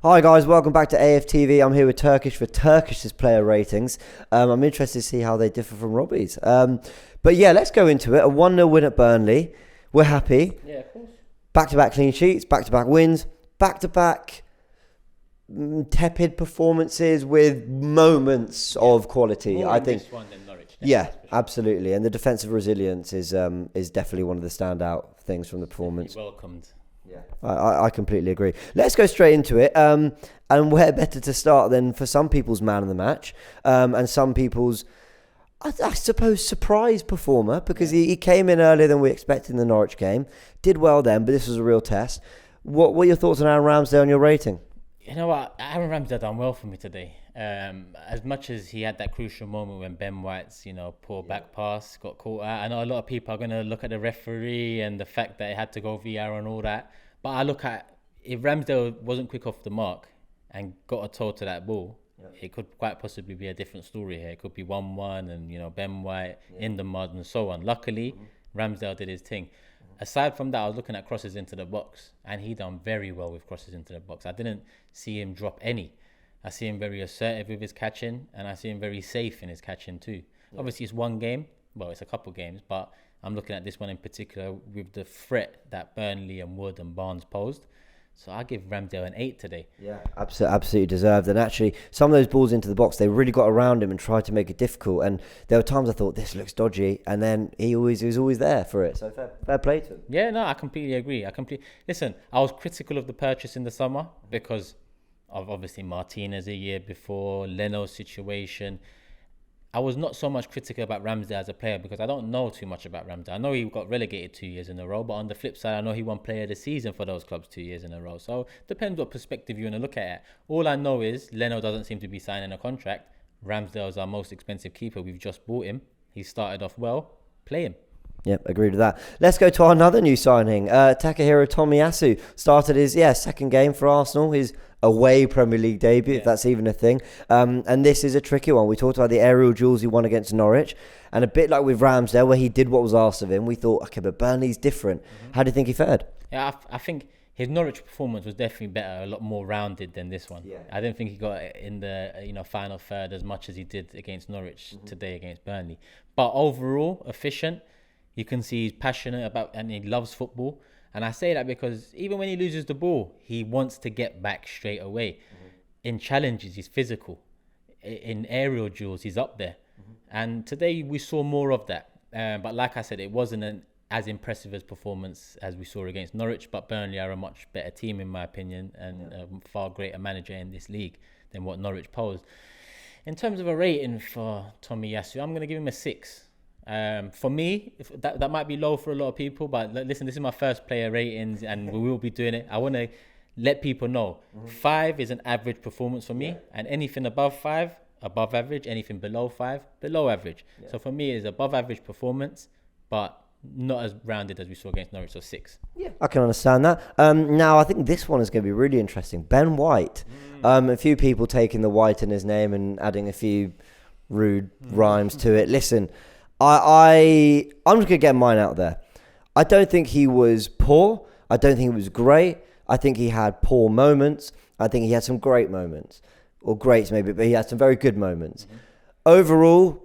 Hi guys, welcome back to AFTV. I'm here with Turkish for Turkish's player ratings. I'm interested to see how they differ from Robbie's. But yeah, let's go into it. A 1-0 win at Burnley. We're happy. Yeah, of course. Back-to-back clean sheets, back-to-back wins, back-to-back tepid performances with moments of quality. More I in think. this one than Norwich. Yeah, Sure. absolutely. And the defensive resilience is definitely one of the standout things from the performance. Welcomed. Yeah, I completely agree. Let's go straight into it. And where better to start than for some people's man of the match and some people's, I suppose, surprise performer, because he came in earlier than we expected in the Norwich game. Did well then, but this was a real test. What were your thoughts on Aaron Ramsey on your rating? You know what? Aaron Ramsey done well for me today. As much as he had that crucial moment when Ben White's, poor back pass got caught out. I know a lot of people are going to look at the referee and the fact that it had to go VR and all that. But I look at, if Ramsdale wasn't quick off the mark and got a toe to that ball, it could quite possibly be a different story here. It could be 1-1 and, Ben White in the mud and so on. Luckily, Ramsdale did his thing. Aside from that, I was looking at crosses into the box, and he done very well with crosses into the box. I didn't see him drop any. I see him very assertive with his catching, and I see him very safe in his catching too. Obviously, it's one game. Well, it's a couple games, but I'm looking at this one in particular with the threat that Burnley and Wood and Barnes posed. So I give Ramsdale an 8 today. Yeah, absolutely deserved. And actually, some of those balls into the box, they really got around him and tried to make it difficult. And there were times I thought, this looks dodgy. And then he was always there for it. So fair play to him. Yeah, no, I completely agree. Listen, I was critical of the purchase in the summer because of obviously Martinez a year before, Leno's situation. I was not so much critical about Ramsey as a player because I don't know too much about Ramsey. I know he got relegated 2 years in a row, but on the flip side, I know he won Player of the Season for those clubs 2 years in a row. So depends what perspective you want to look at it. All I know is Leno doesn't seem to be signing a contract. Ramsdale is our most expensive keeper. We've just bought him. He started off well. Play him. Yep, agreed with that. Let's go to another new signing. Takahera Tomyasu started his second game for Arsenal, his away Premier League debut, if that's even a thing. And this is a tricky one. We talked about the aerial duels he won against Norwich, and a bit like with Ramsdale, where he did what was asked of him, we thought, okay, but Burnley's different. How do you think he fared? Yeah, I think his Norwich performance was definitely better, a lot more rounded than this one. Yeah. I didn't think he got in the final third as much as he did against Norwich today against Burnley. But overall, efficient. You can see he's passionate about and he loves football. And I say that because even when he loses the ball, he wants to get back straight away. In challenges, he's physical. In aerial duels, he's up there. And today we saw more of that. But like I said, it wasn't as impressive as performance as we saw against Norwich. But Burnley are a much better team, in my opinion, and a far greater manager in this league than what Norwich posed. In terms of a rating for Tomyasu, I'm going to give him a 6. For me, that might be low for a lot of people, but listen, this is my first player ratings and we will be doing it. I want to let people know 5 is an average performance for me, and anything above 5, above average, anything below 5, below average. So for me, it's above average performance, but not as rounded as we saw against Norwich, so 6. Yeah, I can understand that. Now, I think this one is going to be really interesting. Ben White. A few people taking the White in his name and adding a few rude rhymes to it. Listen, I'm just going to get mine out there. I don't think he was poor. I don't think he was great. I think he had poor moments. I think he had some great moments. Or greats maybe, but he had some very good moments. Overall,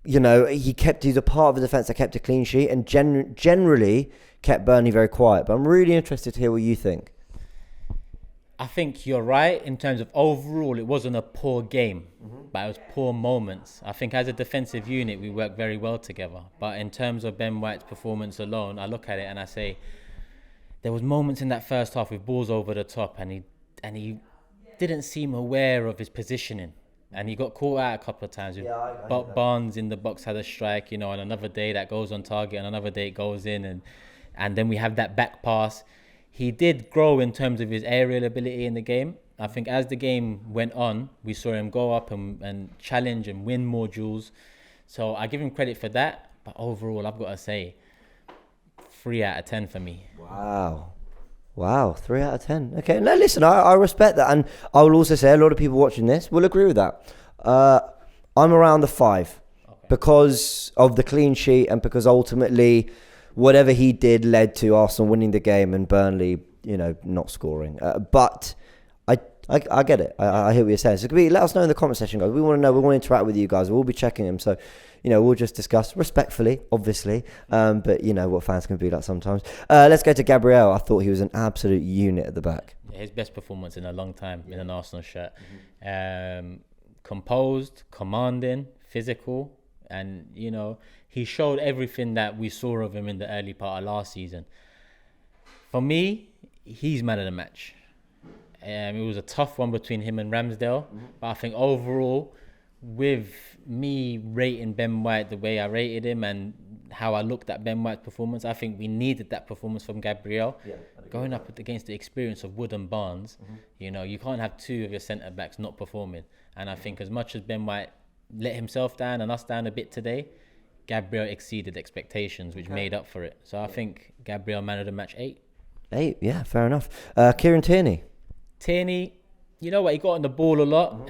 he's a part of the defence that kept a clean sheet and generally kept Burnley very quiet. But I'm really interested to hear what you think. I think you're right in terms of overall, it wasn't a poor game, but it was poor moments. I think as a defensive unit, we worked very well together. But in terms of Ben White's performance alone, I look at it and I say, there was moments in that first half with balls over the top and he didn't seem aware of his positioning. And he got caught out a couple of times. Barnes in the box had a strike, on another day that goes on target, and another day it goes in. And then we have that back pass. He did grow in terms of his aerial ability in the game. I think as the game went on, we saw him go up and challenge and win more duels. So I give him credit for that. But overall, I've got to say, 3 out of 10 for me. Wow, 3 out of 10. Okay, no, listen, I respect that. And I will also say a lot of people watching this will agree with that. I'm around the 5 because of the clean sheet and because ultimately whatever he did led to Arsenal winning the game and Burnley, not scoring. But I get it. I hear what you're saying. So let us know in the comment section, guys. We want to know. We want to interact with you guys. We'll be checking them. So, we'll just discuss respectfully, obviously. But you know what fans can be like sometimes. Let's go to Gabriel. I thought he was an absolute unit at the back. His best performance in a long time in an Arsenal shirt. Composed, commanding, physical, and he showed everything that we saw of him in the early part of last season. For me, he's man of the match. It was a tough one between him and Ramsdale, but I think overall, with me rating Ben White the way I rated him and how I looked at Ben White's performance, I think we needed that performance from Gabriel. Going up against the experience of Wood and Barnes, you can't have two of your centre backs not performing. And I think as much as Ben White let himself down and us down a bit today, Gabriel exceeded expectations, which made up for it. So I think Gabriel man of the match 8. 8, yeah, fair enough. Kieran Tierney. You know what? He got on the ball a lot.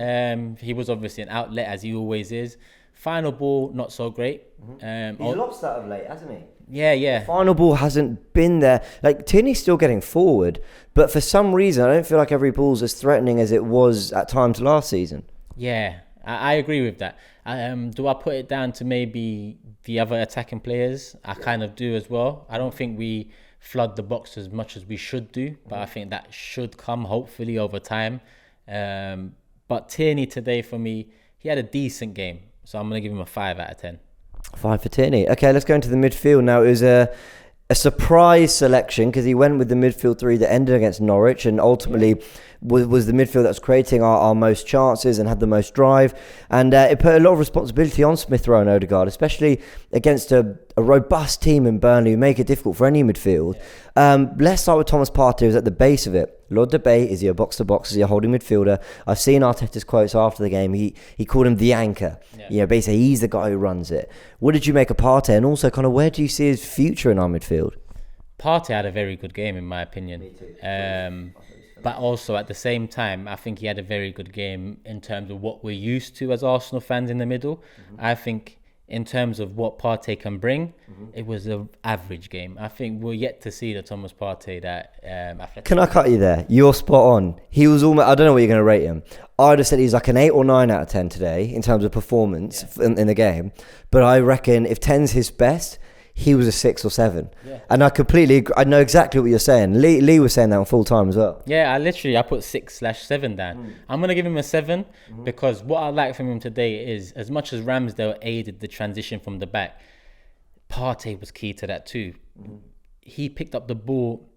He was obviously an outlet, as he always is. Final ball, not so great. He's lost that of late, hasn't he? Yeah. The final ball hasn't been there. Like, Tierney's still getting forward, but for some reason, I don't feel like every ball's as threatening as it was at times last season. Yeah, I agree with that. Do I put it down to maybe the other attacking players? I kind of do as well. I don't think we flood the box as much as we should do, but I think that should come hopefully over time. But Tierney today, for me, he had a decent game, so I'm going to give him a 5 out of 10. 5 for Tierney. Okay, let's go into the midfield now. It was a surprise selection because he went with the midfield 3 that ended against Norwich and ultimately was the midfield that was creating our most chances and had the most drive, and it put a lot of responsibility on Smith Rowe and Odegaard, especially against a robust team in Burnley who make it difficult for any midfield. Let's start with Thomas Partey, who's at the base of it. A lot of debate, is he a box-to-box, is he a holding midfielder? I've seen Arteta's quotes after the game. He called him the anchor. Basically he's the guy who runs it. What did you make of Partey, and also kind of where do you see his future in our midfield? Partey had a very good game in my opinion. Me too. But also at the same time, I think he had a very good game in terms of what we're used to as Arsenal fans in the middle. I think in terms of what Partey can bring, it was an average game. I think we're yet to see the Thomas Partey that... Can I cut you there? You're spot on. He was almost... I don't know what you're going to rate him. I'd have said he's like an 8 or 9 out of 10 today in terms of performance in the game. But I reckon if 10's his best, he was a 6 or 7. And I completely agree. I know exactly what you're saying. Lee was saying that on full time as well. Yeah, I put 6/7 down. I'm going to give him a 7 because what I like from him today is, as much as Ramsdale aided the transition from the back, Partey was key to that too. He picked up the ball,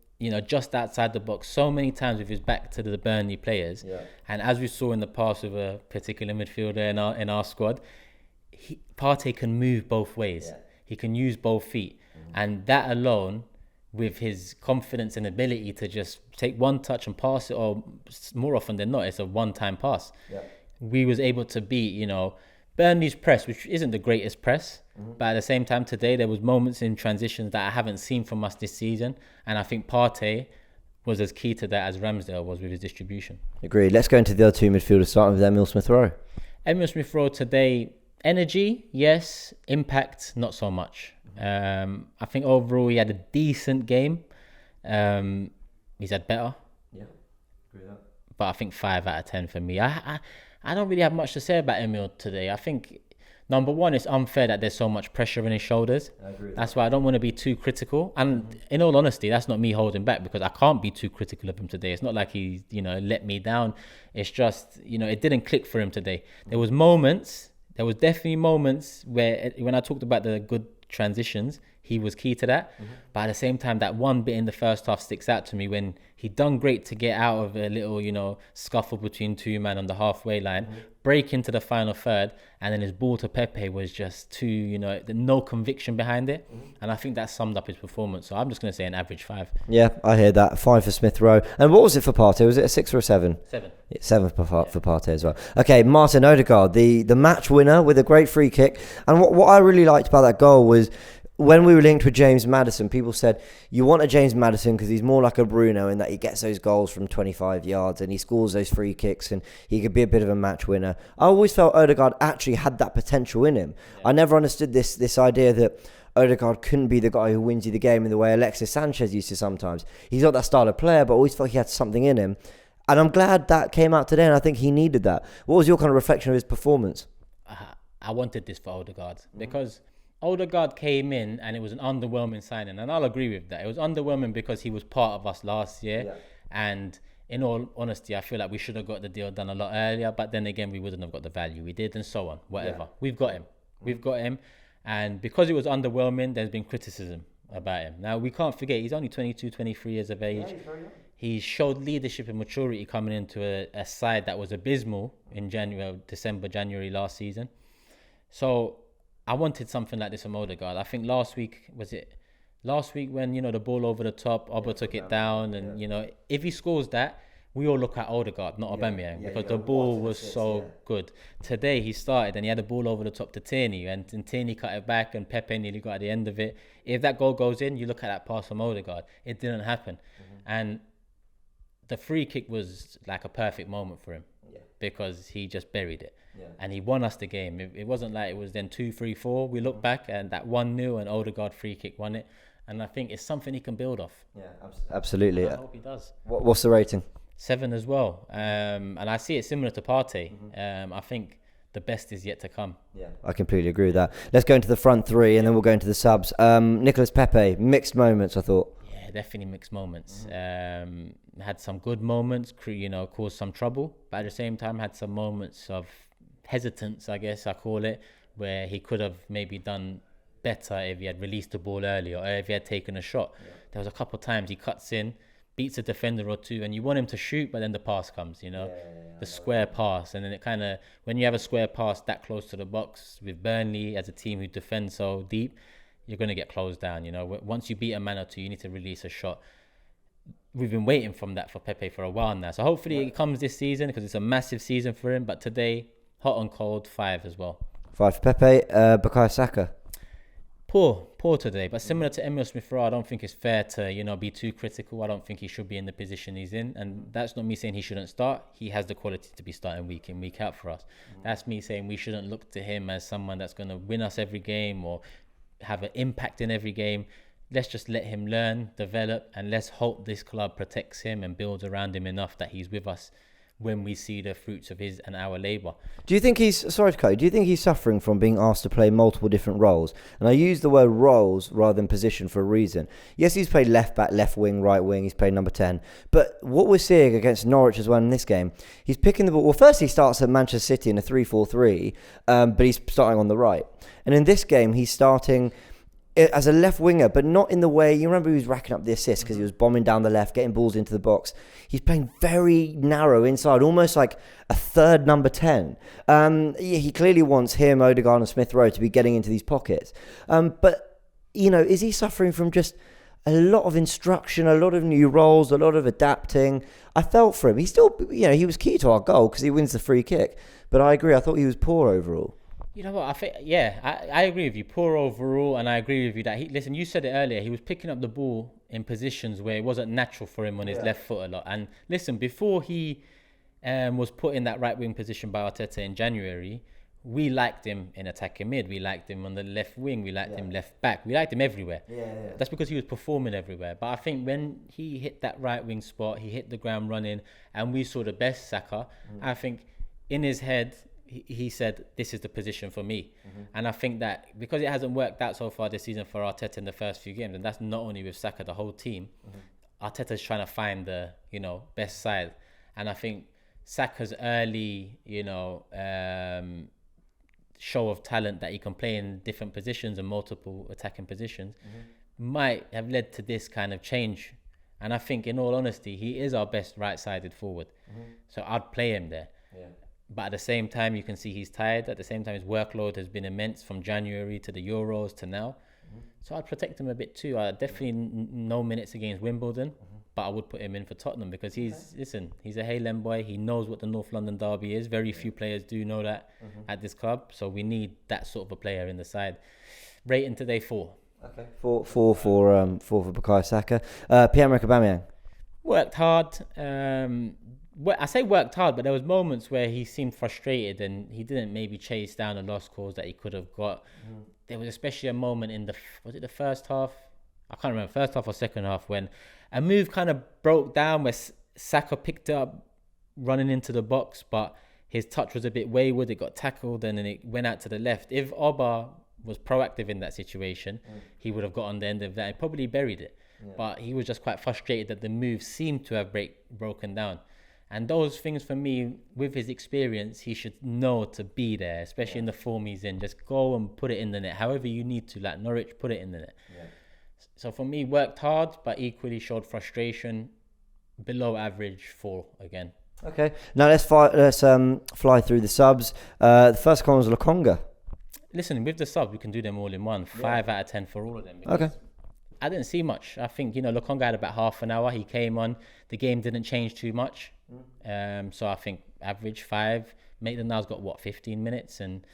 just outside the box so many times with his back to the Burnley players. And as we saw in the past with a particular midfielder in our squad, Partey can move both ways. He can use both feet. And that alone, with his confidence and ability to just take one touch and pass it, or more often than not, it's a one-time pass. We was able to beat, Burnley's press, which isn't the greatest press. But at the same time today, there was moments in transitions that I haven't seen from us this season. And I think Partey was as key to that as Ramsdale was with his distribution. Agreed. Let's go into the other two midfielders, starting with Emile Smith Rowe. Emile Smith Rowe today... Energy, yes. Impact, not so much. I think overall he had a decent game. He's had better. Yeah, agree with that. But I think 5 out of 10 for me. I don't really have much to say about Emile today. I think, number one, it's unfair that there's so much pressure on his shoulders. I agree with that's that. Why I don't want to be too critical. And in all honesty, that's not me holding back because I can't be too critical of him today. It's not like he, let me down. It's just, it didn't click for him today. There was definitely moments where, when I talked about the good transitions, he was key to that. But at the same time, that one bit in the first half sticks out to me when he done great to get out of a little, scuffle between two men on the halfway line, break into the final third, and then his ball to Pepe was just too, no conviction behind it. And I think that summed up his performance. So I'm just going to say an average 5. Yeah, I hear that. 5 for Smith Rowe. And what was it for Partey? Was it a 6 or a 7? 7. 7 for Partey as well. Okay, Martin Odegaard, the match winner with a great free kick. And what I really liked about that goal was, when we were linked with James Maddison, people said, you want a James Maddison because he's more like a Bruno in that he gets those goals from 25 yards and he scores those free kicks and he could be a bit of a match winner. I always felt Odegaard actually had that potential in him. I never understood this idea that Odegaard couldn't be the guy who wins you the game in the way Alexis Sanchez used to sometimes. He's not that style of player, but I always felt he had something in him. And I'm glad that came out today, and I think he needed that. What was your kind of reflection of his performance? I wanted this for Odegaard because Odegaard came in and it was an underwhelming signing, and I'll agree with that. It was underwhelming because he was part of us last year, and in all honesty, I feel like we should have got the deal done a lot earlier, but then again, we wouldn't have got the value we did, and so on, whatever. We've got him, and because it was underwhelming, there's been criticism about him. Now, we can't forget, he's only 22, 23 years of age. He showed leadership and maturity coming into a side that was abysmal in December, January last season. So I wanted something like this from Odegaard. I think last week when, the ball over the top, Oba took it down, and, if he scores that, we all look at Odegaard, not Aubameyang, because the ball was so good. Today he started and he had the ball over the top to Tierney, and Tierney cut it back and Pepe nearly got at the end of it. If that goal goes in, you look at that pass from Odegaard. It didn't happen. And the free kick was like a perfect moment for him because he just buried it. And he won us the game. It wasn't like it was then 2-3-4. We look back and that 1-0 and Odegaard free kick won it. And I think it's something he can build off. Yeah, absolutely. I hope he does. What's the rating? 7 as well. And I see it similar to Partey. I think the best is yet to come. Yeah, I completely agree with that. Let's go into the front three and then we'll go into the subs. Nicolas Pepe, mixed moments, I thought. Yeah, definitely mixed moments. Had some good moments, caused some trouble, but at the same time had some moments of hesitance, I guess I call it, where he could have maybe done better if he had released the ball earlier or if he had taken a shot. There was a couple of times he cuts in, beats a defender or two, and you want him to shoot, but then the pass comes, the square pass. And then it kind of, when you have a square pass that close to the box with Burnley as a team who defends so deep, you're going to get closed down. Once you beat a man or two, you need to release a shot. We've been waiting from that for Pepe for a while now. So hopefully it comes this season because it's a massive season for him. But today, hot and cold, 5 as well. 5 for Pepe. Bukayo Saka. Poor today. But similar to Emile Smith-Rowe, I don't think it's fair to, be too critical. I don't think he should be in the position he's in. And that's not me saying he shouldn't start. He has the quality to be starting week in, week out for us. That's me saying we shouldn't look to him as someone that's going to win us every game or have an impact in every game. Let's just let him learn, develop, and let's hope this club protects him and builds around him enough that he's with us when we see the fruits of his and our labour. Do you think he's suffering from being asked to play multiple different roles? And I use the word roles rather than position for a reason. Yes, he's played left back, left wing, right wing, he's played number 10. But what we're seeing against Norwich as well in this game, he's picking the ball. Well, first he starts at Manchester City in a 3-4-3, but he's starting on the right. And in this game, he's starting as a left winger, but not in the way, you remember he was racking up the assists because he was bombing down the left, getting balls into the box. He's playing very narrow inside, almost like a third number 10. He clearly wants him, Odegaard and Smith-Rowe to be getting into these pockets. But, is he suffering from just a lot of instruction, a lot of new roles, a lot of adapting? I felt for him. He still, he was key to our goal because he wins the free kick. But I agree, I thought he was poor overall. You know what, I think, I agree with you. Poor overall, and I agree with you that listen, you said it earlier, he was picking up the ball in positions where it wasn't natural for him on his left foot a lot. And listen, before he was put in that right wing position by Arteta in January, we liked him in attacking mid, we liked him on the left wing, we liked him left back, we liked him everywhere. That's because he was performing everywhere. But I think when he hit that right wing spot, he hit the ground running, and we saw the best Saka. I think in his head, he said, this is the position for me. And I think that because it hasn't worked out so far this season for Arteta in the first few games, and that's not only with Saka, the whole team, Arteta's trying to find the, best side. And I think Saka's early, show of talent that he can play in different positions and multiple attacking positions might have led to this kind of change. And I think, in all honesty, he is our best right-sided forward. So I'd play him there. But at the same time, you can see he's tired. At the same time, his workload has been immense from January to the Euros to now. So I'd protect him a bit too. Definitely no minutes against Wimbledon, but I would put him in for Tottenham because he's a Highland boy. He knows what the North London derby is. Very few players do know that at this club. So we need that sort of a player in the side. Rating today 4. Okay. 4 for Bukayo Saka. Pierre-Emerick Aubameyang. Worked hard. I say worked hard, but there was moments where he seemed frustrated and he didn't maybe chase down a lost cause that he could have got. There was especially a moment in was it the first half? I can't remember, first half or second half, when a move kind of broke down where Saka picked it up running into the box, but his touch was a bit wayward. It got tackled and then it went out to the left. If Oba was proactive in that situation, he would have got on the end of that and probably buried it. Yeah. But he was just quite frustrated that the move seemed to have broken down. And those things, for me, with his experience, he should know to be there, especially in the form he's in. Just go and put it in the net. However you need to, like Norwich, put it in the net. Yeah. So for me, worked hard, but equally showed frustration. Below average 4 again. Okay. Now let's fly through the subs. The first one was Lokonga. Listen, with the subs, we can do them all in one. 5 out of 10 for all of them. Okay. I didn't see much. I think, Lokonga had about half an hour. He came on. The game didn't change too much. So I think average 5. Maitland-Niles got 15 minutes and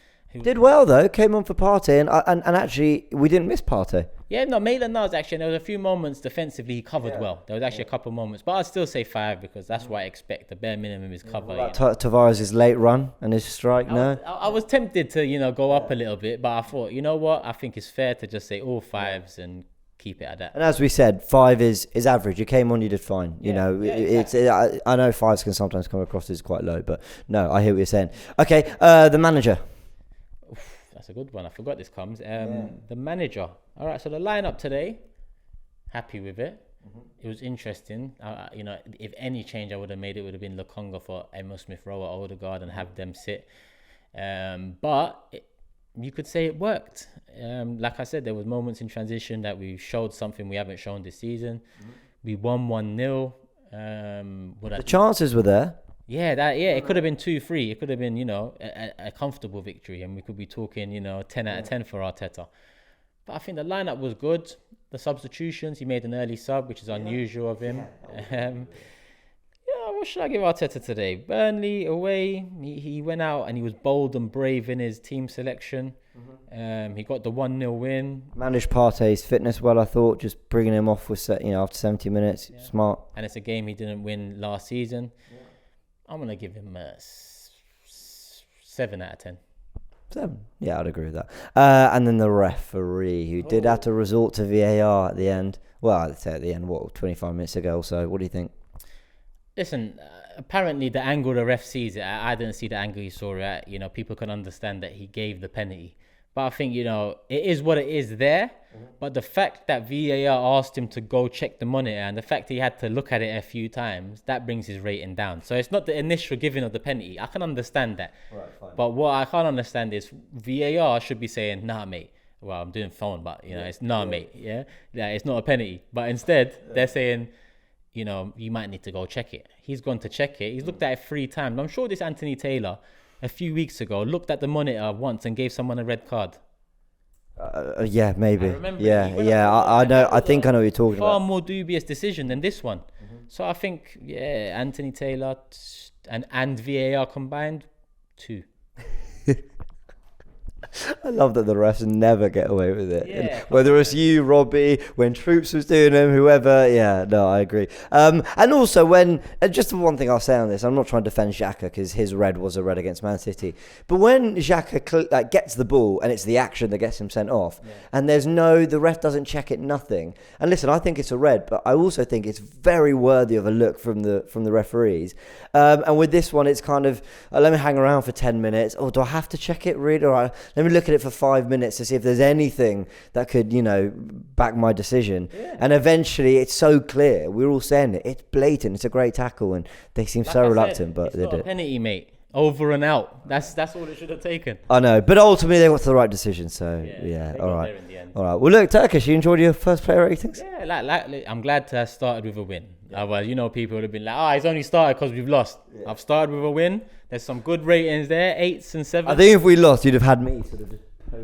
did well though. Came on for Partey and actually we didn't miss Partey. Yeah, no, Maitland-Niles actually. There was a few moments defensively he covered well. There was actually a couple of moments, but I'd still say 5 because that's what I expect. The bare minimum is cover. Tavares' late run and his strike. I was tempted to go up a little bit, but I thought, you know what? I think it's fair to just say all 5s and keep it at that. And as we said, 5 is average. You came on, you did fine. Exactly. I know 5s can sometimes come across as quite low, but no, I hear what you're saying. Okay, the manager. That's a good one. I forgot this comes. The manager. All right, so the lineup today, happy with it. It was interesting. If any change I would have made, it would have been Lokonga for Emil Smith-Rowe or Odergaard and have them sit. But you could say it worked. Like I said, there was moments in transition that we showed something we haven't shown this season. We won 1-0. The chances were there. Yeah, it could have been 2-3. It could have been, a comfortable victory, and we could be talking, 10 out of 10 for Arteta. But I think the lineup was good. The substitutions, he made an early sub, which is unusual of him. What should I give Arteta today? Burnley away, he went out and he was bold and brave in his team selection. He got the 1-0 win. Managed Partey's fitness well, I thought, just bringing him off with after 70 minutes. Yeah. Smart. And it's a game he didn't win last season. Yeah. I'm going to give him a 7 out of 10. 7? Yeah, I'd agree with that. And then the referee, who did have to resort to VAR at the end. Well, I'd say at the end, 25 minutes ago or so. What do you think? Listen, apparently the angle the ref sees it at, I didn't see the angle he saw it at. People can understand that he gave the penalty. But I think, it is what it is there. But the fact that VAR asked him to go check the monitor and the fact he had to look at it a few times, that brings his rating down. So it's not the initial giving of the penalty. I can understand that. Right, fine. But what I can't understand is VAR should be saying, nah, mate. Well, I'm doing phone, but, it's nah, mate. Yeah, it's not a penalty. But instead, they're saying, you might need to go check it. He's gone to check it. He's looked at it 3 times. I'm sure this Anthony Taylor, a few weeks ago, looked at the monitor once and gave someone a red card. Yeah, maybe. I know. I think I know what you're talking about. Far more dubious decision than this one. So I think, Anthony Taylor and VAR combined, 2. I love that the refs never get away with it. Yeah, whether it's you, Robbie, when Troops was doing them, whoever. Yeah, no, I agree. And also when, just the one thing I'll say on this, I'm not trying to defend Xhaka because his red was a red against Man City. But when Xhaka gets the ball and it's the action that gets him sent off, and the ref doesn't check it, nothing. And listen, I think it's a red, but I also think it's very worthy of a look from the referees. And with this one, it's kind of, let me hang around for 10 minutes. Oh, do I have to check it really? Or let me look at it for 5 minutes to see if there's anything that could, back my decision. Yeah. And eventually, it's so clear. We're all saying it. It's blatant. It's a great tackle, and they seem so reluctant, but they did. It's not a penalty, mate. Over and out. That's all it should have taken. I know, but ultimately they got to the right decision. So yeah, all right, all right. Well, look, Turkish, you enjoyed your first player ratings? Yeah, like I'm glad to have started with a win. Otherwise, people would have been like, he's only started because we've lost. Yeah. I've started with a win. There's some good ratings there, 8s and 7s. I think if we lost, you'd have had me sort of.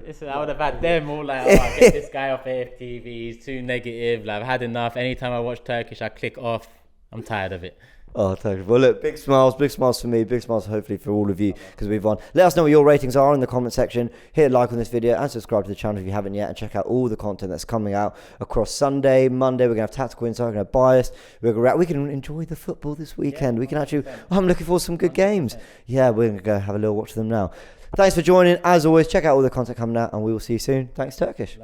Listen, I would have had them all like, get this guy off AFTV. He's too negative. Like, I've had enough. Anytime I watch Turkish, I click off. I'm tired of it. Oh, Turkish. Well, look, big smiles for me, big smiles hopefully for all of you because we've won. Let us know what your ratings are in the comment section. Hit a like on this video and subscribe to the channel if you haven't yet, and check out all the content that's coming out across Sunday, Monday. We're going to have Tactical Insight, we're going to have Biased. We can enjoy the football this weekend. We can actually, I'm looking forward to some good games. Yeah, we're going to go have a little watch of them now. Thanks for joining. As always, check out all the content coming out and we will see you soon. Thanks, Turkish.